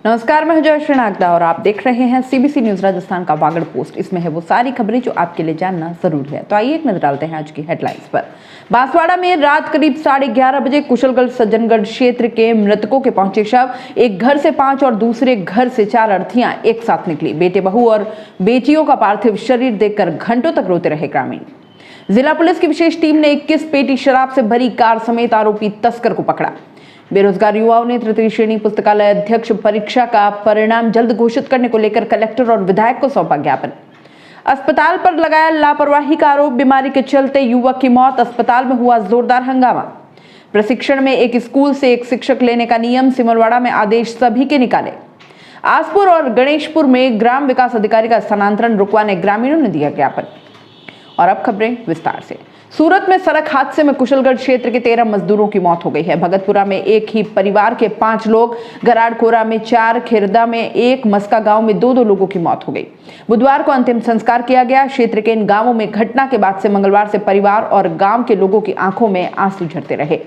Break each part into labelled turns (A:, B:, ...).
A: नमस्कार, मैं जयश्री नागदा और आप देख रहे हैं सीबीसी न्यूज राजस्थान का वागड़ पोस्ट। इसमें है वो सारी खबरें जो आपके लिए जानना जरूरी है। तो आइए एक नजर डालते हैं आज की हेडलाइंस पर। बांसवाड़ा में रात करीब 11:30 बजे कुशलगढ़ सज्जनगढ़ क्षेत्र के मृतकों के पहुंचे शव, एक घर से 5 और दूसरे घर से 4 अर्थियां एक साथ निकली। बेटे बहू और बेटियों का पार्थिव शरीर देखकर घंटों तक रोते रहे ग्रामीण। जिला पुलिस की विशेष टीम ने 21 पेटी शराब से भरी कार समेत आरोपी तस्कर को पकड़ा। बेरोजगार युवाओं ने तृतीय श्रेणी पुस्तकालय अध्यक्ष परीक्षा का परिणाम जल्द घोषित करने को लेकर कलेक्टर और विधायक को सौंपा ज्ञापन। अस्पताल पर लगाया लापरवाही का आरोप, बीमारी के चलते युवक की मौत, अस्पताल में हुआ जोरदार हंगामा। प्रशिक्षण में एक स्कूल से एक शिक्षक लेने का नियम, सिमलवाड़ा में आदेश सभी के निकाले। आसपुर और गणेशपुर में ग्राम विकास अधिकारी का स्थानांतरण रुकवाने ग्रामीणों ने दिया ज्ञापन। और अब खबरें विस्तार से। सूरत में सड़क हादसे में कुशलगढ़ क्षेत्र के 13 मजदूरों की मौत हो गई है। भगतपुरा में एक ही परिवार के 5 लोग, गराड़खोरा में 4, खेरदा में 1, मस्का गांव में 2 लोगों की मौत हो गई। बुधवार को अंतिम संस्कार किया गया। क्षेत्र के इन गांवों में घटना के बाद से मंगलवार से परिवार और गांव के लोगों की आंखों में आंसू झरते रहे।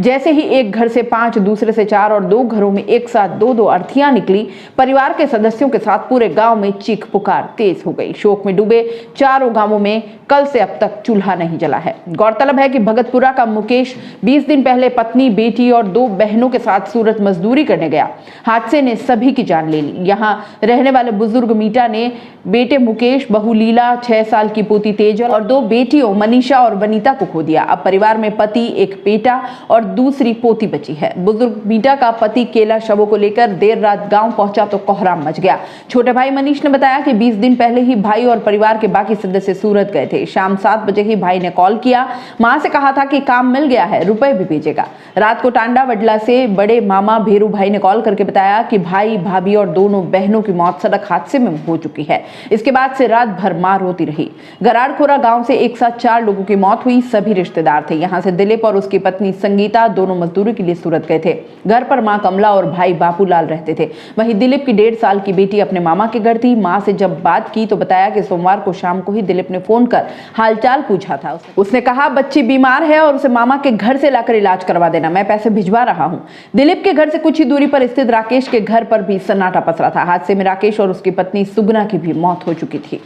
A: जैसे ही एक घर से 5, दूसरे से 4 और 2 घरों में एक साथ 2 अर्थियां निकली, परिवार के सदस्यों के साथ पूरे गांव में चीख पुकार तेज हो गई। शोक में डूबे चारों गांवों में कल से अब तक चूल्हा नहीं जला है। गौरतलब है कि भगतपुरा का मुकेश 20 दिन पहले पत्नी, बेटी और 2 बहनों के साथ सूरत मजदूरी करने गया। हादसे ने सभी की जान ले ली। यहाँ रहने वाले बुजुर्ग मीटा ने बेटे मुकेश, बहू लीला, 6 साल की पोती तेजल और 2 बेटियों मनीषा और वनीता को खो दिया। अब परिवार में पति, एक बेटा और दूसरी पोती बची है। बुजुर्ग मीटा का पति केला शवों को लेकर देर रात गांव पहुंचा तो कोहराम मच गया। छोटे भाई मनीष ने बताया कि 20 दिन पहले ही भाई और परिवार के बाकी सदस्य सूरत गए थे। शाम 7 बजे ही भाई ने कॉल किया, मां से कहा था कि काम मिल गया है, रुपए भी भेजेगा। रात को टांडा वडला से बड़े मामा भेरू भाई ने कॉल करके बताया कि भाई, भाभी और दोनों बहनों की मौत सड़क हादसे में हो चुकी है। इसके बाद से रात भर मां रोती रही। गराड़खोरा गांव से एक साथ 4 लोगों की मौत हुई। सभी रिश्तेदार थे। यहाँ से दिलीप और उसकी पत्नी संगीता दोनों मजदूरी के लिए सूरत गए थे। घर पर मां कमला और भाई बापूलाल रहते थे। वहीं दिलीप की 1.5 साल की बेटी अपने मामा के घर थी। मां से जब बात की तो बताया कि सोमवार को शाम को ही दिलीप ने फोन कर हालचाल पूछा था। उसने कहा बच्ची बीमार है और उसे मामा के घर से लाकर इलाज करवा देना, मैं पैसे भिजवा रहा हूं। दिलीप के घर से कुछ ही दूरी पर स्थित राकेश के घर पर भी सन्नाटा पसरा था। हादसे में राकेश और उसकी पत्नी सुगना की भी मौत हो चुकी थी।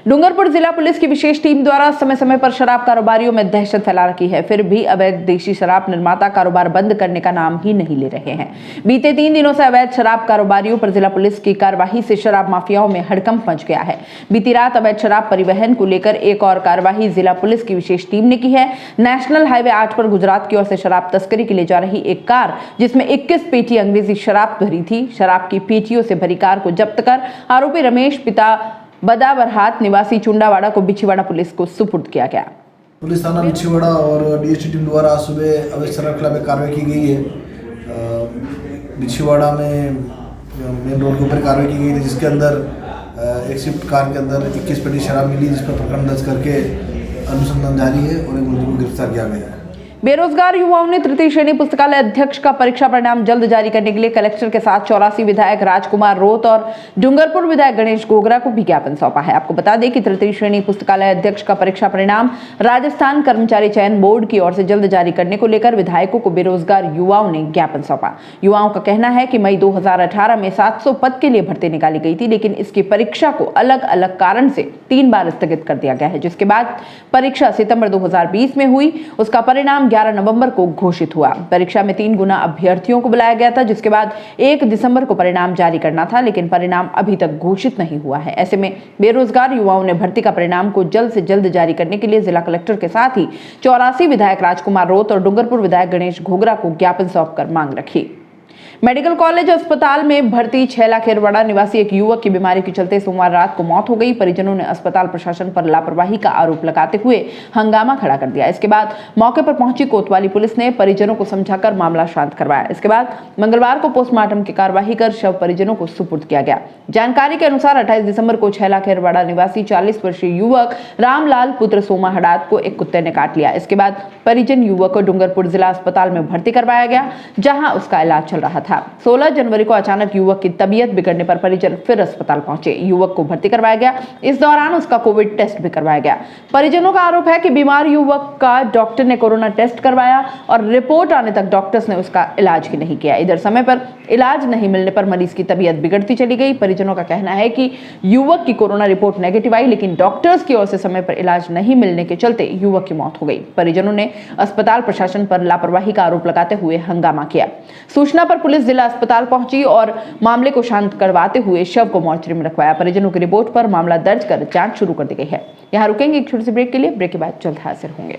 A: डूंगरपुर जिला पुलिस की विशेष टीम द्वारा समय समय पर शराब कारोबारियों में दहशत फैला रखी है। फिर भी अवैध देशी शराब निर्माता कारोबार बंद करने का नाम ही नहीं ले रहे हैं। बीते 3 दिनों से अवैध शराब कारोबारियों पर जिला पुलिस की कार्रवाई से शराब माफियाओं में हड़कंप मच गया है। बीती रात अवैध शराब परिवहन को लेकर एक और कार्रवाई जिला पुलिस की विशेष टीम ने की है। नेशनल हाईवे 8 पर गुजरात की ओर से शराब तस्करी के लिए जा रही एक कार, जिसमें 21 पेटी अंग्रेजी शराब भरी थी, शराब की पेटियों से भरी कार को जब्त कर आरोपी रमेश पिता बदाबरहाट निवासी चुंडावाड़ा को बिछीवाड़ा पुलिस को सुपुर्द किया गया।
B: पुलिस थाना बिछीवाड़ा और डीएसटी टीम द्वारा सुबह अवैध शराब खिलाफ कार्रवाई की गई है। बिछीवाड़ा में मेन रोड के ऊपर कार्रवाई की गई थी, जिसके अंदर एक स्विफ्ट कार के अंदर 21 पेटी शराब मिली, जिस पर प्रकरण दर्ज करके अनुसंधान जारी है और एक मुलजिम को गिरफ्तार किया गया है।
A: बेरोजगार युवाओं ने तृतीय श्रेणी पुस्तकालय अध्यक्ष का परीक्षा परिणाम जल्द जारी करने के लिए कलेक्टर के साथ 84 विधायक राजकुमार रोत और डूंगरपुर विधायक गणेश गोगरा को भी ज्ञापन सौंपा है। आपको बता दें कि तृतीय श्रेणी पुस्तकालय अध्यक्ष का परीक्षा परिणाम राजस्थान कर्मचारी चयन बोर्ड की ओर से जल्द जारी करने को लेकर विधायकों को बेरोजगार युवाओं ने ज्ञापन सौंपा। युवाओं का कहना है कि मई 2018 में 700 पद के लिए भर्ती निकाली गई थी, लेकिन इसकी परीक्षा को अलग अलग कारण से 3 बार स्थगित कर दिया गया है, जिसके बाद परीक्षा सितंबर 2020 में हुई। उसका परिणाम 11 नवंबर को घोषित हुआ। परीक्षा में 3 गुना अभ्यर्थियों को बुलाया गया था, जिसके बाद 1 दिसंबर को परिणाम जारी करना था, लेकिन परिणाम अभी तक घोषित नहीं हुआ है। ऐसे में बेरोजगार युवाओं ने भर्ती का परिणाम को जल्द से जल्द जारी करने के लिए जिला कलेक्टर के साथ ही 84 विधायक राजकुमार रोत और डूंगरपुर विधायक गणेश घोगरा को ज्ञापन सौंपकर मांग रखी। मेडिकल कॉलेज अस्पताल में भर्ती छैला खेरवाड़ा निवासी एक युवक की बीमारी के चलते सोमवार रात को मौत हो गई। परिजनों ने अस्पताल प्रशासन पर लापरवाही का आरोप लगाते हुए हंगामा खड़ा कर दिया। इसके बाद मौके पर पहुंची कोतवाली पुलिस ने परिजनों को समझाकर मामला शांत करवाया। इसके बाद मंगलवार को पोस्टमार्टम की कार्यवाही कर शव परिजनों को सुपुर्द किया गया। जानकारी के अनुसार 28 दिसंबर को छैला खेरवाड़ा निवासी 40 वर्षीय युवक रामलाल पुत्र सोमा हड़ात को एक कुत्ते ने काट लिया। इसके बाद परिजन युवक को डूंगरपुर जिला अस्पताल में भर्ती करवाया गया, जहां उसका इलाज चल रहा था। 16 जनवरी को अचानक युवक की तबीयत बिगड़ने पर परिजन फिर अस्पताल पहुंचे। युवक को भर्ती करवाया गया। इस दौरान उसका कोविड टेस्ट भी करवाया गया। परिजनों का आरोप है कि बीमार युवक का डॉक्टर ने कोरोना टेस्ट करवाया और रिपोर्ट आने तक डॉक्टर्स ने उसका इलाज ही नहीं किया। इधर समय पर इलाज नहीं मिलने पर मरीज की तबीयत बिगड़ती चली गई। परिजनों का कहना है कि युवक की कोरोना रिपोर्ट नेगेटिव आई, लेकिन डॉक्टर्स की ओर से समय पर इलाज नहीं मिलने के चलते युवक की मौत हो गई। परिजनों ने अस्पताल प्रशासन पर लापरवाही का आरोप लगाते हुए हंगामा किया। सूचना पर पुलिस जिला अस्पताल पहुंची और मामले को शांत करवाते हुए शव को मोर्चरी में रखवाया। परिजनों की रिपोर्ट पर मामला दर्ज कर जांच शुरू कर दी गई है। यहाँ रुकेंगे एक छोटे से ब्रेक के लिए। ब्रेक के बाद जल्द हाजिर होंगे।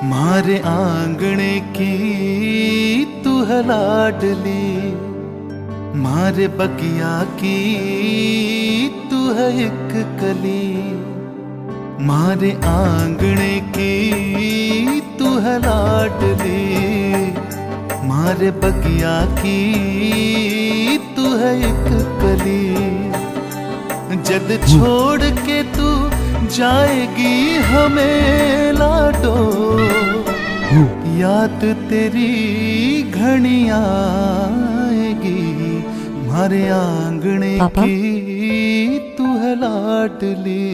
C: मारे आंगणे की तू है लाडली, मारे बगिया की तू है एक कली। मारे आंगणे की तू है लाडली, मारे बगिया की तू है एक कली। जद छोड़ के तू जाएगी हमें लाडो, याद तेरी घनी आएगी। मारे आंगणे की तू है लाडली,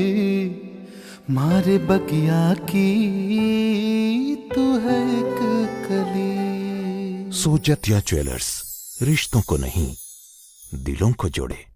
C: मारे बगिया की तू है एक कली।
D: सोजतिया ज्वेलर्स, रिश्तों को नहीं दिलों को जोड़े।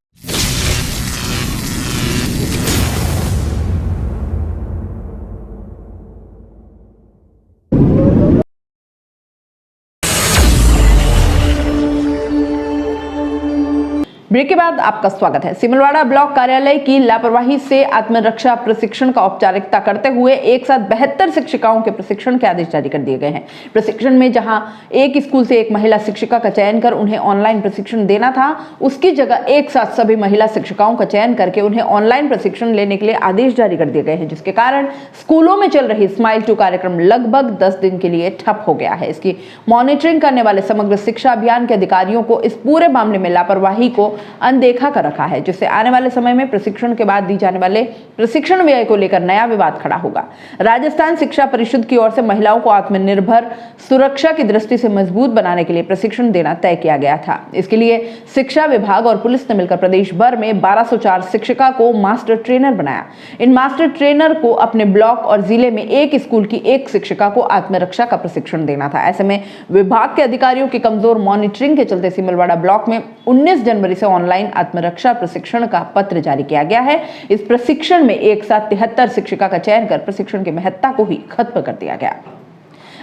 A: ब्रेक के बाद आपका स्वागत है। सिमलवाड़ा ब्लॉक कार्यालय की लापरवाही से आत्मरक्षा प्रशिक्षण का औपचारिकता करते हुए एक साथ 72 शिक्षिकाओं के प्रशिक्षण के आदेश जारी कर दिए गए हैं। प्रशिक्षण में जहां एक स्कूल से एक महिला शिक्षिका का चयन कर उन्हें ऑनलाइन प्रशिक्षण देना था, उसकी जगह एक साथ सभी महिला शिक्षिकाओं का चयन करके उन्हें ऑनलाइन प्रशिक्षण लेने के लिए आदेश जारी कर दिए गए हैं, जिसके कारण स्कूलों में चल रही स्माइल 2 कार्यक्रम लगभग 10 दिन के लिए ठप हो गया है। इसकी मॉनिटरिंग करने वाले समग्र शिक्षा अभियान के अधिकारियों को इस पूरे मामले में लापरवाही को अनदेखा कर रखा है, जिससे आने वाले समय में प्रशिक्षण के बाद दी जाने वाले प्रशिक्षण व्यय को लेकर नया विवाद खड़ा होगा। राजस्थान शिक्षा परिषद की ओर से महिलाओं को आत्मनिर्भर सुरक्षा की दृष्टि से मजबूत बनाने के लिए प्रशिक्षण देना तय किया गया था। इसके लिए शिक्षा विभाग और पुलिस ने मिलकर प्रदेश भर में 1204 शिक्षिका को मास्टर ट्रेनर बनाया। इन मास्टर ट्रेनर को अपने ब्लॉक और जिले में एक स्कूल की एक शिक्षिका को आत्मरक्षा का प्रशिक्षण देना था। ऐसे में विभाग के अधिकारियों की कमजोर मॉनिटरिंग के चलते सिमलवाड़ा ब्लॉक में 19 जनवरी से ऑनलाइन आत्मरक्षा प्रशिक्षण का पत्र जारी किया गया है। इस प्रशिक्षण में एक साथ 73 शिक्षिका का चयन कर प्रशिक्षण की महत्ता को ही खत्म कर दिया गया।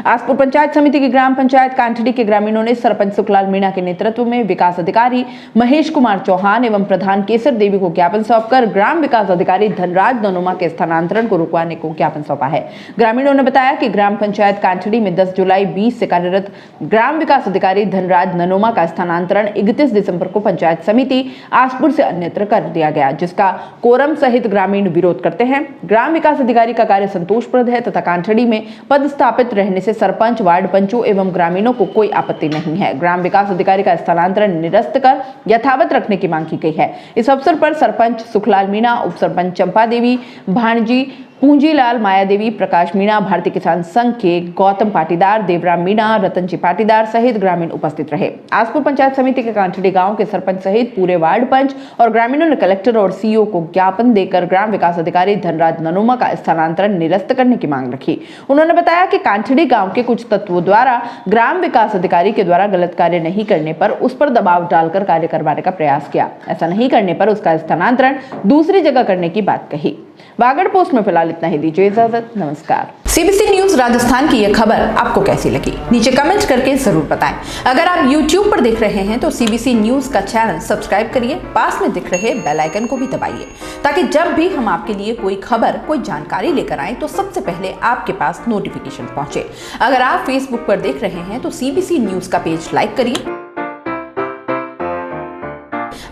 A: आसपुर पंचायत समिति की ग्राम पंचायत कांठड़ी के ग्रामीणों ने सरपंच सुखलाल मीणा के नेतृत्व में विकास अधिकारी महेश कुमार चौहान एवं प्रधान केसर देवी को ज्ञापन सौंपकर ग्राम विकास अधिकारी धनराज ननोमा के स्थानांतरण को रुकवाने को ज्ञापन सौंपा है। ग्रामीणों ने बताया कि ग्राम पंचायत कांठड़ी में 10 जुलाई 20 से कार्यरत ग्राम विकास अधिकारी धनराज ननोमा का स्थानांतरण 31 दिसंबर को पंचायत समिति आसपुर से अन्यत्र कर दिया गया, जिसका कोरम सहित ग्रामीण विरोध करते हैं। ग्राम विकास अधिकारी का कार्य संतोषप्रद है तथा कांठड़ी में पद स्थापित रहने से सरपंच, वार्ड पंचों एवं ग्रामीणों को कोई आपत्ति नहीं है। ग्राम विकास अधिकारी का स्थानांतरण निरस्त कर यथावत रखने की मांग की गई है। इस अवसर पर सरपंच सुखलाल मीणा, उप सरपंच चंपा देवी, भाणजी पूंजीलाल, माया देवी, प्रकाश मीणा, भारतीय किसान संघ के गौतम पाटीदार, देवराम मीणा, रतनजी पाटीदार सहित ग्रामीण उपस्थित रहे। आसपुर पंचायत समिति के कांठड़ी गांव के सरपंच सहित पूरे वार्ड पंच और ग्रामीणों ने कलेक्टर और सीईओ को ज्ञापन देकर ग्राम विकास अधिकारी धनराज ननोमा का स्थानांतरण निरस्त करने की मांग रखी। उन्होंने बताया कि कांठड़ी गांव के कुछ तत्वों द्वारा ग्राम विकास अधिकारी के द्वारा गलत कार्य नहीं करने पर उस पर दबाव डालकर कार्य करवाने का प्रयास किया। ऐसा नहीं करने पर उसका स्थानांतरण दूसरी जगह करने की बात कही। वागड़ पोस्ट में फिलहाल इतना ही। दीजिए इजाजत, नमस्कार। सीबीसी न्यूज राजस्थान की यह खबर आपको कैसी लगी, नीचे कमेंट करके जरूर बताएं। अगर आप YouTube पर देख रहे हैं तो सीबीसी न्यूज का चैनल सब्सक्राइब करिए, पास में दिख रहे बेल आइकन को भी दबाइए, ताकि जब भी हम आपके लिए कोई खबर, कोई जानकारी लेकर आए तो सबसे पहले आपके पास नोटिफिकेशन पहुंचे। अगर आप Facebook पर देख रहे हैं तो सीबीसी न्यूज का पेज लाइक करिए।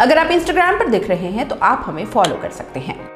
A: अगर आप Instagram पर देख रहे हैं तो आप हमें फॉलो कर सकते हैं।